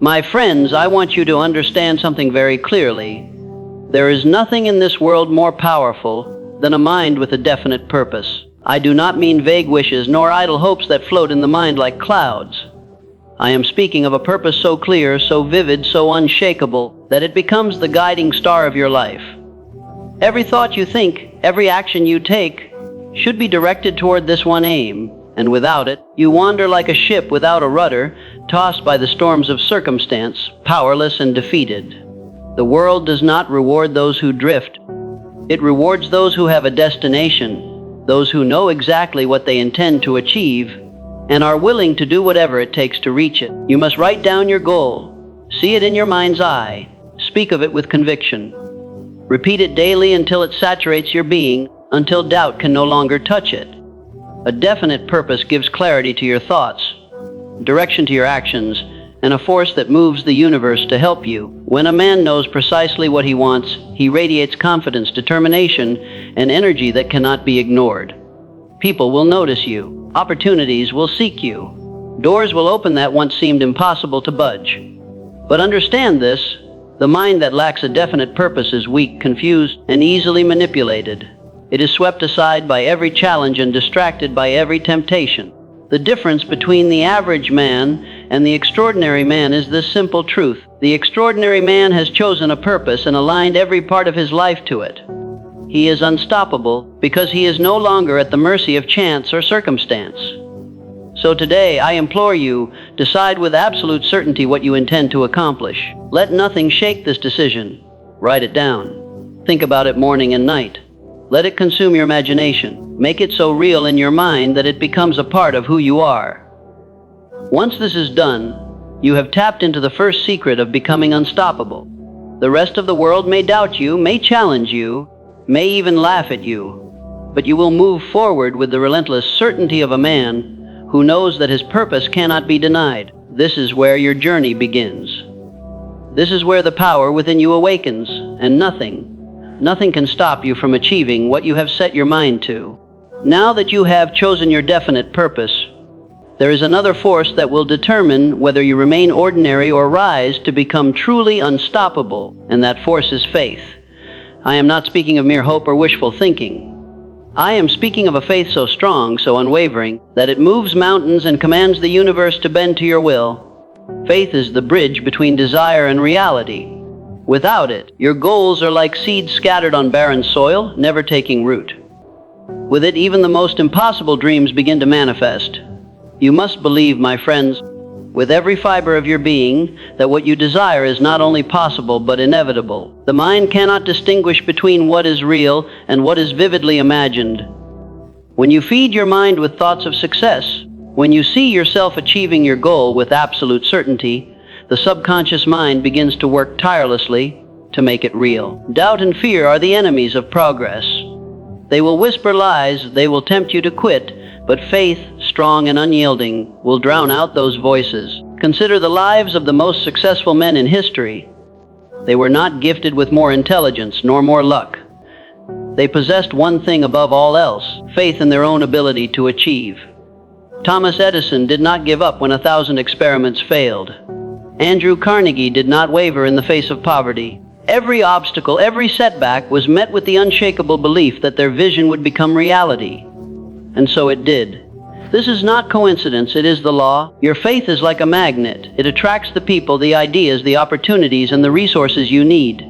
My friends, I want you to understand something very clearly. There is nothing in this world more powerful than a mind with a definite purpose. I do not mean vague wishes nor idle hopes that float in the mind like clouds. I am speaking of a purpose so clear, so vivid, so unshakable, that it becomes the guiding star of your life. Every thought you think, every action you take, should be directed toward this one aim, and without it, you wander like a ship without a rudder, tossed by the storms of circumstance, powerless and defeated. The world does not reward those who drift. It rewards those who have a destination, those who know exactly what they intend to achieve, and are willing to do whatever it takes to reach it. You must write down your goal, see it in your mind's eye, speak of it with conviction. Repeat it daily until it saturates your being, until doubt can no longer touch it. A definite purpose gives clarity to your thoughts, direction to your actions, and a force that moves the universe to help you. When a man knows precisely what he wants, he radiates confidence, determination, and energy that cannot be ignored. People will notice you. Opportunities will seek you. Doors will open that once seemed impossible to budge. But understand this, the mind that lacks a definite purpose is weak, confused, and easily manipulated. It is swept aside by every challenge and distracted by every temptation. The difference between the average man and the extraordinary man is this simple truth. The extraordinary man has chosen a purpose and aligned every part of his life to it. He is unstoppable because he is no longer at the mercy of chance or circumstance. So today, I implore you, decide with absolute certainty what you intend to accomplish. Let nothing shake this decision. Write it down. Think about it morning and night. Let it consume your imagination. Make it so real in your mind that it becomes a part of who you are. Once this is done, you have tapped into the first secret of becoming unstoppable. The rest of the world may doubt you, may challenge you, may even laugh at you, but you will move forward with the relentless certainty of a man who knows that his purpose cannot be denied. This is where your journey begins. This is where the power within you awakens, and nothing can stop you from achieving what you have set your mind to. Now that you have chosen your definite purpose, there is another force that will determine whether you remain ordinary or rise to become truly unstoppable, and that force is faith. I am not speaking of mere hope or wishful thinking. I am speaking of a faith so strong, so unwavering, that it moves mountains and commands the universe to bend to your will. Faith is the bridge between desire and reality. Without it, your goals are like seeds scattered on barren soil, never taking root. With it, even the most impossible dreams begin to manifest. You must believe, my friends, with every fiber of your being, that what you desire is not only possible but inevitable. The mind cannot distinguish between what is real and what is vividly imagined. When you feed your mind with thoughts of success, when you see yourself achieving your goal with absolute certainty, the subconscious mind begins to work tirelessly to make it real. Doubt and fear are the enemies of progress. They will whisper lies, they will tempt you to quit, but faith, strong and unyielding, will drown out those voices. Consider the lives of the most successful men in history. They were not gifted with more intelligence nor more luck. They possessed one thing above all else, faith in their own ability to achieve. Thomas Edison did not give up when 1,000 experiments failed. Andrew Carnegie did not waver in the face of poverty. Every obstacle, every setback was met with the unshakable belief that their vision would become reality. And so it did. This is not coincidence, it is the law. Your faith is like a magnet. It attracts the people, the ideas, the opportunities, and the resources you need.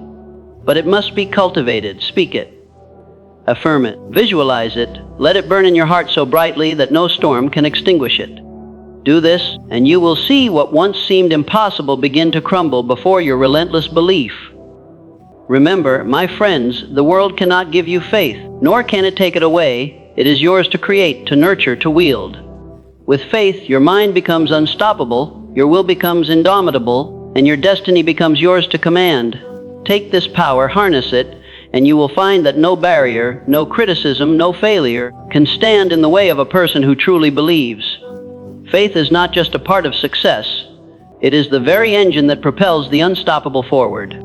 But it must be cultivated. Speak it. Affirm it. Visualize it. Let it burn in your heart so brightly that no storm can extinguish it. Do this, and you will see what once seemed impossible begin to crumble before your relentless belief. Remember, my friends, the world cannot give you faith, nor can it take it away. It is yours to create, to nurture, to wield. With faith, your mind becomes unstoppable, your will becomes indomitable, and your destiny becomes yours to command. Take this power, harness it, and you will find that no barrier, no criticism, no failure can stand in the way of a person who truly believes. Faith is not just a part of success. It is the very engine that propels the unstoppable forward.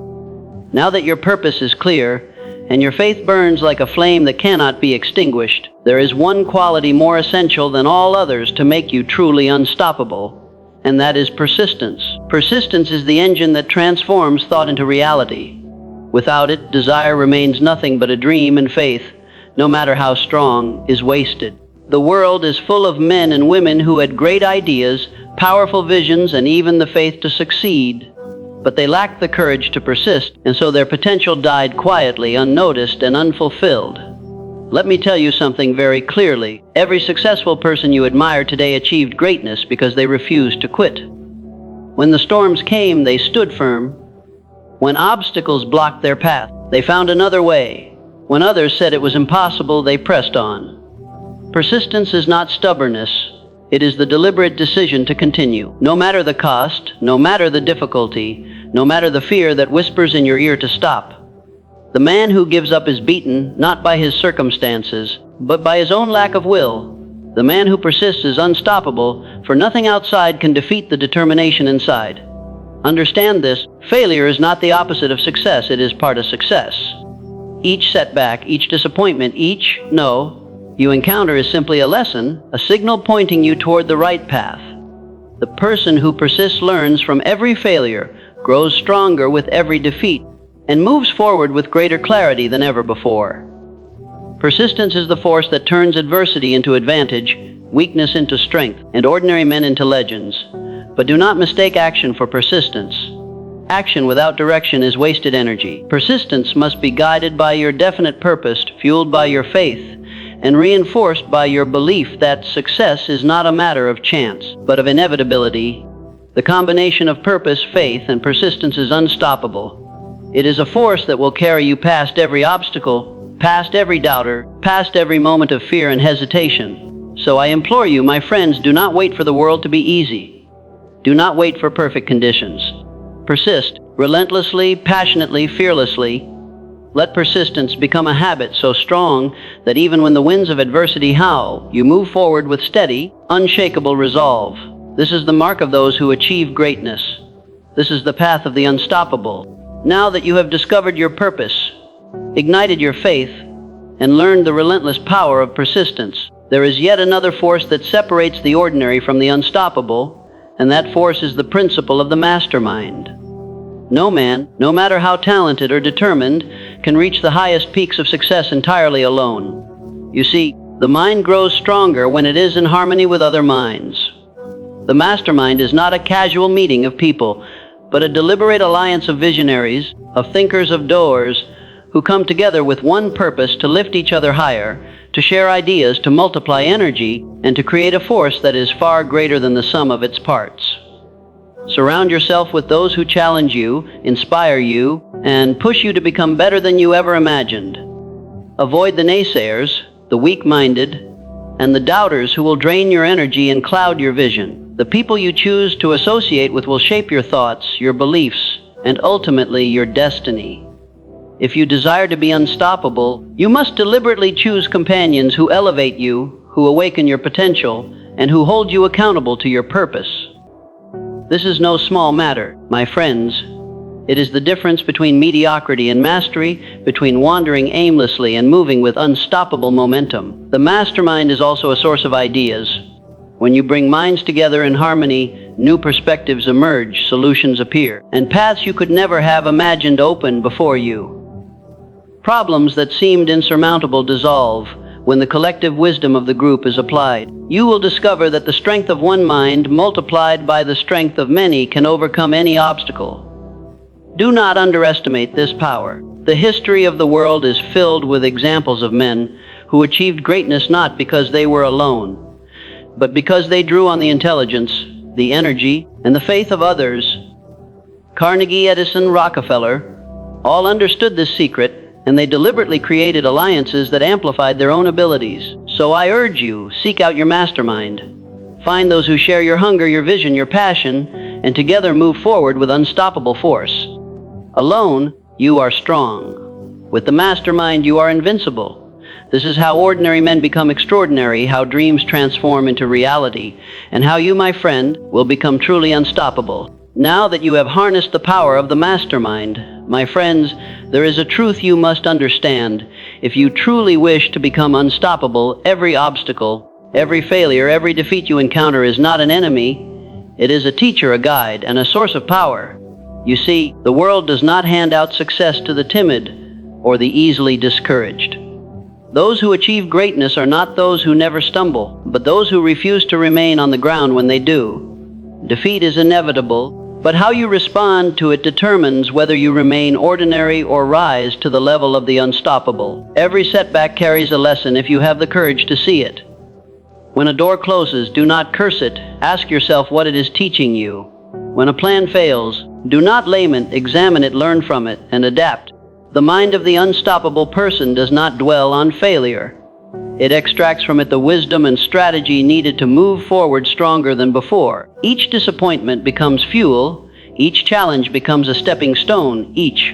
Now that your purpose is clear, and your faith burns like a flame that cannot be extinguished, there is one quality more essential than all others to make you truly unstoppable, and that is persistence. Persistence is the engine that transforms thought into reality. Without it, desire remains nothing but a dream, and faith, no matter how strong, is wasted. The world is full of men and women who had great ideas, powerful visions, and even the faith to succeed. But they lacked the courage to persist, and so their potential died quietly, unnoticed, and unfulfilled. Let me tell you something very clearly. Every successful person you admire today achieved greatness because they refused to quit. When the storms came, they stood firm. When obstacles blocked their path, they found another way. When others said it was impossible, they pressed on. Persistence is not stubbornness. It is the deliberate decision to continue. No matter the cost, no matter the difficulty, no matter the fear that whispers in your ear to stop. The man who gives up is beaten, not by his circumstances, but by his own lack of will. The man who persists is unstoppable, for nothing outside can defeat the determination inside. Understand this: failure is not the opposite of success, it is part of success. Each setback, each disappointment, each no you encounter is simply a lesson, a signal pointing you toward the right path. The person who persists learns from every failure, grows stronger with every defeat, and moves forward with greater clarity than ever before. Persistence is the force that turns adversity into advantage, weakness into strength, and ordinary men into legends. But do not mistake action for persistence. Action without direction is wasted energy. Persistence must be guided by your definite purpose, fueled by your faith, and reinforced by your belief that success is not a matter of chance, but of inevitability. The combination of purpose, faith, and persistence is unstoppable. It is a force that will carry you past every obstacle, past every doubter, past every moment of fear and hesitation. So I implore you, my friends, do not wait for the world to be easy. Do not wait for perfect conditions. Persist, relentlessly, passionately, fearlessly. Let persistence become a habit so strong that even when the winds of adversity howl, you move forward with steady, unshakable resolve. This is the mark of those who achieve greatness. This is the path of the unstoppable. Now that you have discovered your purpose, ignited your faith, and learned the relentless power of persistence, there is yet another force that separates the ordinary from the unstoppable, and that force is the principle of the mastermind. No man, no matter how talented or determined, can reach the highest peaks of success entirely alone. You see, the mind grows stronger when it is in harmony with other minds. The mastermind is not a casual meeting of people, but a deliberate alliance of visionaries, of thinkers, of doers, who come together with one purpose: to lift each other higher, to share ideas, to multiply energy, and to create a force that is far greater than the sum of its parts. Surround yourself with those who challenge you, inspire you, and push you to become better than you ever imagined. Avoid the naysayers, the weak-minded, and the doubters who will drain your energy and cloud your vision. The people you choose to associate with will shape your thoughts, your beliefs, and ultimately your destiny. If you desire to be unstoppable, you must deliberately choose companions who elevate you, who awaken your potential, and who hold you accountable to your purpose. This is no small matter, my friends. It is the difference between mediocrity and mastery, between wandering aimlessly and moving with unstoppable momentum. The mastermind is also a source of ideas. When you bring minds together in harmony, new perspectives emerge, solutions appear, and paths you could never have imagined open before you. Problems that seemed insurmountable dissolve when the collective wisdom of the group is applied. You will discover that the strength of one mind multiplied by the strength of many can overcome any obstacle. Do not underestimate this power. The history of the world is filled with examples of men who achieved greatness not because they were alone, but because they drew on the intelligence, the energy, and the faith of others. Carnegie, Edison, Rockefeller, all understood this secret, and they deliberately created alliances that amplified their own abilities. So I urge you, seek out your mastermind. Find those who share your hunger, your vision, your passion, and together move forward with unstoppable force. Alone, you are strong. With the mastermind, you are invincible. This is how ordinary men become extraordinary, how dreams transform into reality, and how you, my friend, will become truly unstoppable. Now that you have harnessed the power of the mastermind, my friends, there is a truth you must understand. If you truly wish to become unstoppable, every obstacle, every failure, every defeat you encounter is not an enemy. It is a teacher, a guide, and a source of power. You see, the world does not hand out success to the timid or the easily discouraged. Those who achieve greatness are not those who never stumble, but those who refuse to remain on the ground when they do. Defeat is inevitable, but how you respond to it determines whether you remain ordinary or rise to the level of the unstoppable. Every setback carries a lesson if you have the courage to see it. When a door closes, do not curse it. Ask yourself what it is teaching you. When a plan fails, do not lament, examine it, learn from it, and adapt. The mind of the unstoppable person does not dwell on failure. It extracts from it the wisdom and strategy needed to move forward stronger than before. Each disappointment becomes fuel. Each challenge becomes a stepping stone. Each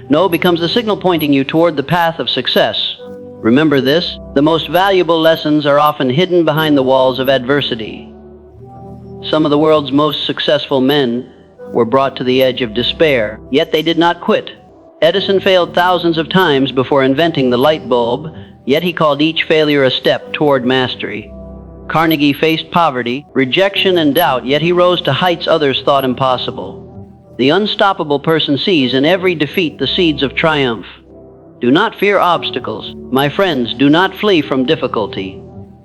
no becomes the signal pointing you toward the path of success. Remember this, the most valuable lessons are often hidden behind the walls of adversity. Some of the world's most successful men were brought to the edge of despair, yet they did not quit. Edison failed thousands of times before inventing the light bulb, yet he called each failure a step toward mastery. Carnegie faced poverty, rejection, and doubt, yet he rose to heights others thought impossible. The unstoppable person sees in every defeat the seeds of triumph. Do not fear obstacles. My friends, do not flee from difficulty.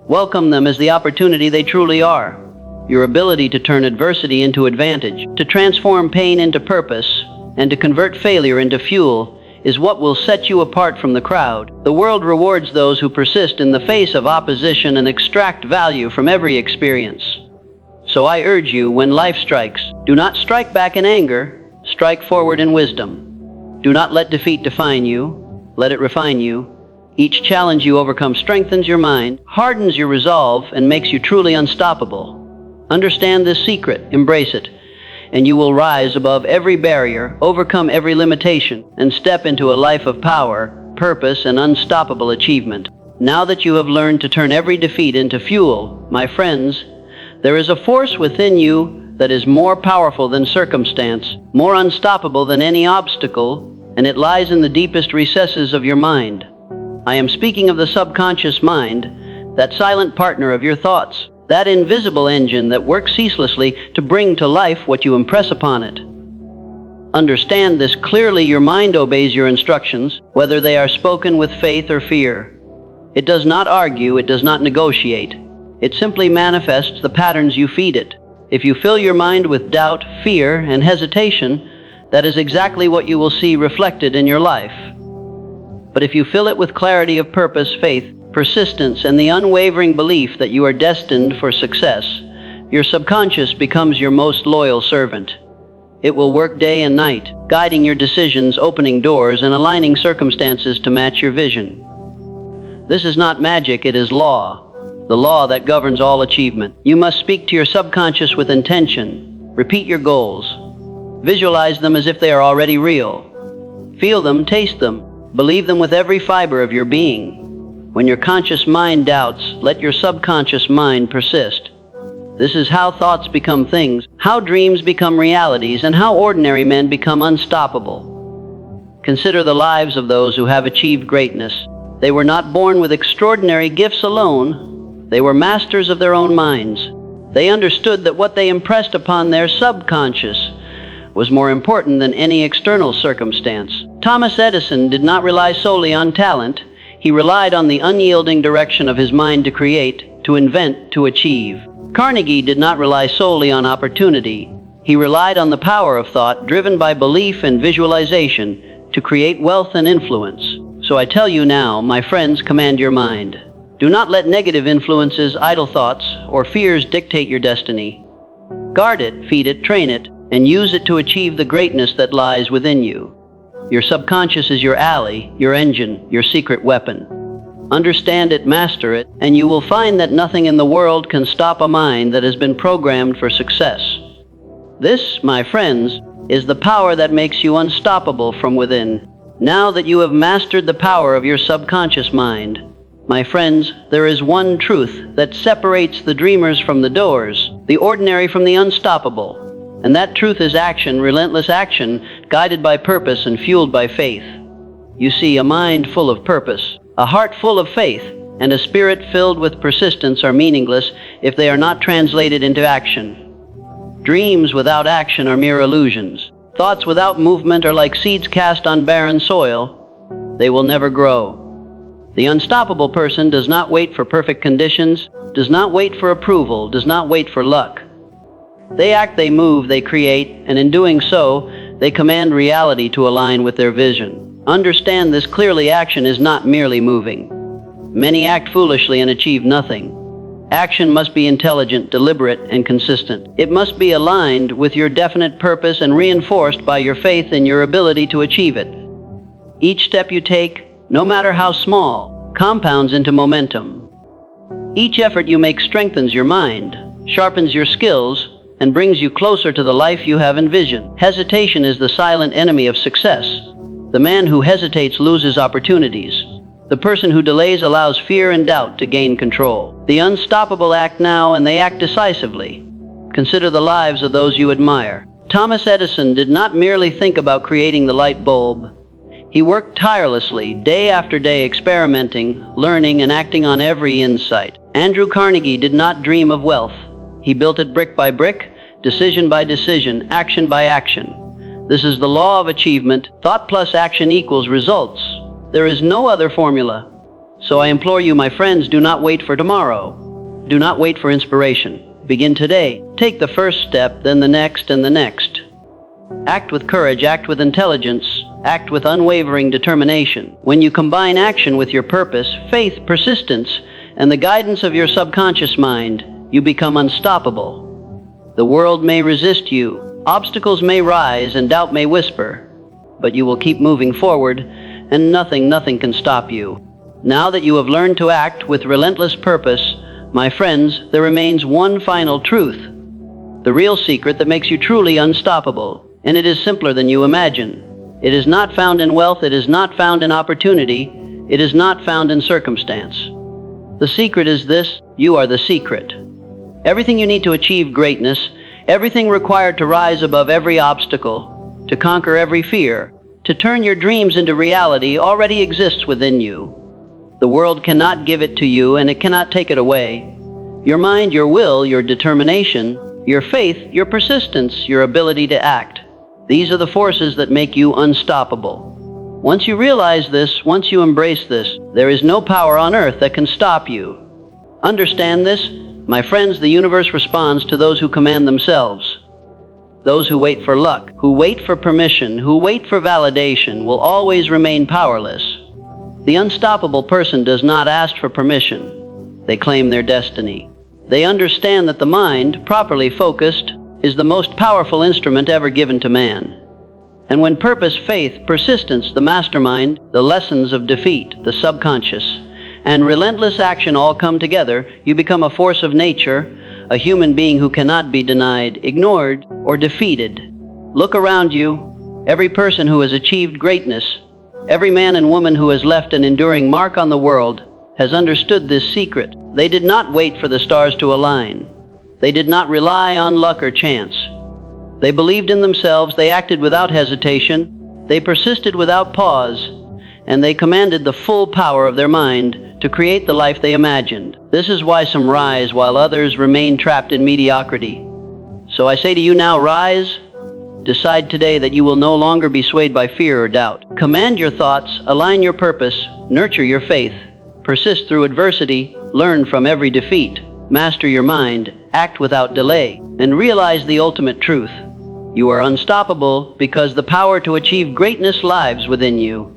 Welcome them as the opportunity they truly are. Your ability to turn adversity into advantage, to transform pain into purpose, and to convert failure into fuel is what will set you apart from the crowd. The world rewards those who persist in the face of opposition and extract value from every experience. So I urge you, when life strikes, do not strike back in anger, strike forward in wisdom. Do not let defeat define you. Let it refine you. Each challenge you overcome strengthens your mind, hardens your resolve, and makes you truly unstoppable. Understand this secret, embrace it, and you will rise above every barrier, overcome every limitation, and step into a life of power, purpose, and unstoppable achievement. Now that you have learned to turn every defeat into fuel, my friends, there is a force within you that is more powerful than circumstance, more unstoppable than any obstacle, and it lies in the deepest recesses of your mind. I am speaking of the subconscious mind, that silent partner of your thoughts, that invisible engine that works ceaselessly to bring to life what you impress upon it. Understand this clearly: your mind obeys your instructions, whether they are spoken with faith or fear. It does not argue, it does not negotiate. It simply manifests the patterns you feed it. If you fill your mind with doubt, fear, and hesitation, that is exactly what you will see reflected in your life. But if you fill it with clarity of purpose, faith, persistence, and the unwavering belief that you are destined for success, your subconscious becomes your most loyal servant. It will work day and night, guiding your decisions, opening doors, and aligning circumstances to match your vision. This is not magic, it is law. The law that governs all achievement. You must speak to your subconscious with intention. Repeat your goals. Visualize them as if they are already real. Feel them, taste them, believe them with every fiber of your being. When your conscious mind doubts, let your subconscious mind persist. This is how thoughts become things, how dreams become realities, and how ordinary men become unstoppable. Consider the lives of those who have achieved greatness. They were not born with extraordinary gifts alone. They were masters of their own minds. They understood that what they impressed upon their subconscious was more important than any external circumstance. Thomas Edison did not rely solely on talent. He relied on the unyielding direction of his mind to create, to invent, to achieve. Carnegie did not rely solely on opportunity. He relied on the power of thought, driven by belief and visualization, to create wealth and influence. So I tell you now, my friends, command your mind. Do not let negative influences, idle thoughts, or fears dictate your destiny. Guard it, feed it, train it, and use it to achieve the greatness that lies within you. Your subconscious is your ally, your engine, your secret weapon. Understand it, master it, and you will find that nothing in the world can stop a mind that has been programmed for success. This, my friends, is the power that makes you unstoppable from within. Now that you have mastered the power of your subconscious mind, my friends, there is one truth that separates the dreamers from the doers, the ordinary from the unstoppable. And that truth is action, relentless action, guided by purpose and fueled by faith. You see, a mind full of purpose, a heart full of faith, and a spirit filled with persistence are meaningless if they are not translated into action. Dreams without action are mere illusions. Thoughts without movement are like seeds cast on barren soil. They will never grow. The unstoppable person does not wait for perfect conditions, does not wait for approval, does not wait for luck. They act, they move, they create, and in doing so, they command reality to align with their vision. Understand this clearly: action is not merely moving. Many act foolishly and achieve nothing. Action must be intelligent, deliberate, and consistent. It must be aligned with your definite purpose and reinforced by your faith in your ability to achieve it. Each step you take, no matter how small, compounds into momentum. Each effort you make strengthens your mind, sharpens your skills, and brings you closer to the life you have envisioned. Hesitation is the silent enemy of success. The man who hesitates loses opportunities. The person who delays allows fear and doubt to gain control. The unstoppable act now, and they act decisively. Consider the lives of those you admire. Thomas Edison did not merely think about creating the light bulb. He worked tirelessly, day after day, experimenting, learning, and acting on every insight. Andrew Carnegie did not dream of wealth. He built it brick by brick, decision by decision, action by action. This is the law of achievement. Thought plus action equals results. There is no other formula. So I implore you, my friends, do not wait for tomorrow. Do not wait for inspiration. Begin today. Take the first step, then the next, and the next. Act with courage, act with intelligence, act with unwavering determination. When you combine action with your purpose, faith, persistence, and the guidance of your subconscious mind, you become unstoppable. The world may resist you, obstacles may rise, and doubt may whisper, but you will keep moving forward, and nothing can stop you. Now that you have learned to act with relentless purpose, my friends, there remains one final truth, the real secret that makes you truly unstoppable, and it is simpler than you imagine. It is not found in wealth, it is not found in opportunity, it is not found in circumstance. The secret is this: you are the secret. Everything you need to achieve greatness, everything required to rise above every obstacle, to conquer every fear, to turn your dreams into reality already exists within you. The world cannot give it to you, and it cannot take it away. Your mind, your will, your determination, your faith, your persistence, your ability to act. These are the forces that make you unstoppable. Once you realize this, once you embrace this, there is no power on earth that can stop you. Understand this, my friends: the universe responds to those who command themselves. Those who wait for luck, who wait for permission, who wait for validation will always remain powerless. The unstoppable person does not ask for permission. They claim their destiny. They understand that the mind, properly focused, is the most powerful instrument ever given to man. And when purpose, faith, persistence, the mastermind, the lessons of defeat, the subconscious, and relentless action all come together, you become a force of nature, a human being who cannot be denied, ignored, or defeated. Look around you. Every person who has achieved greatness, every man and woman who has left an enduring mark on the world, has understood this secret. They did not wait for the stars to align. They did not rely on luck or chance. They believed in themselves, they acted without hesitation, they persisted without pause, and they commanded the full power of their mind to create the life they imagined. This is why some rise while others remain trapped in mediocrity. So I say to you now, rise. Decide today that you will no longer be swayed by fear or doubt. Command your thoughts, align your purpose, nurture your faith, persist through adversity, learn from every defeat, master your mind, act without delay, and realize the ultimate truth. You are unstoppable because the power to achieve greatness lives within you.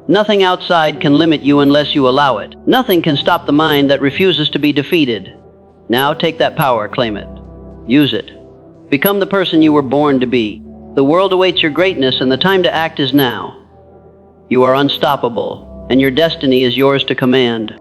Nothing outside can limit you unless you allow it. Nothing can stop the mind that refuses to be defeated. Now take that power, claim it. Use it. Become the person you were born to be. The world awaits your greatness, and the time to act is now. You are unstoppable, and your destiny is yours to command.